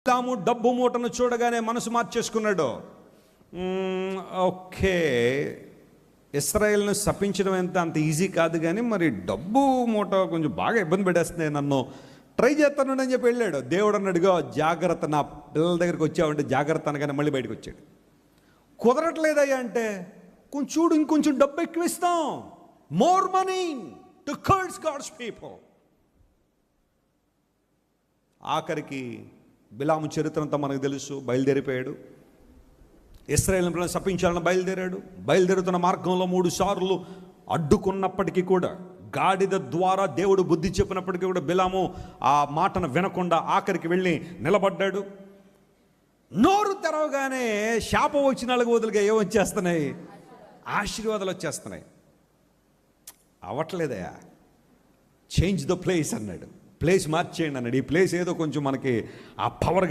బిలాము డబ్బు మూటను చూడగానే మనసు మార్చేసుకున్నాడు. ఓకే, ఇశ్రాయేల్ను శపించడం అంత ఈజీ కాదు, కానీ మరి డబ్బు మూట కొంచెం బాగా ఇబ్బంది పెట్టేస్తుంది, నన్ను ట్రై చేస్తాను అని చెప్పి వెళ్ళాడు. దేవుడు అన్నాడుగా, జాగ్రత్త, నా పిల్లల దగ్గరికి వచ్చావంటే జాగ్రత్త అనగానే మళ్ళీ బయటకు వచ్చాడు. కుదరట్లేదయ్యా అంటే కొంచెం చూడు, ఇంకొంచెం డబ్బు ఎక్కువ ఇస్తాం, more money to curse God's people. ఆఖరికి బిలాము చరిత్ర అంతా మనకు తెలుసు. బయలుదేరిపోయాడు, ఇశ్రాయేలును శపించాలని బయలుదేరాడు. బయలుదేరుతున్న మార్గంలో 3 సార్లు అడ్డుకున్నప్పటికీ కూడా, గాడిద ద్వారా దేవుడు బుద్ధి చెప్పినప్పటికీ కూడా బిలాము ఆ మాటను వినకుండా ఆఖరికి వెళ్ళి నిలబడ్డాడు. నోరు తెరవగానే శాపం వచ్చిన వాళ్ళకి వదులుగా ఏమొచ్చేస్తున్నాయి? ఆశీర్వాదాలు వచ్చేస్తున్నాయి. అవ్వట్లేదయా, చేంజ్ ద ప్లేస్ అన్నాడు. ప్లేస్ మార్చేయండి అన్నాడు. ఈ ప్లేస్ ఏదో కొంచెం మనకి ఆ పవర్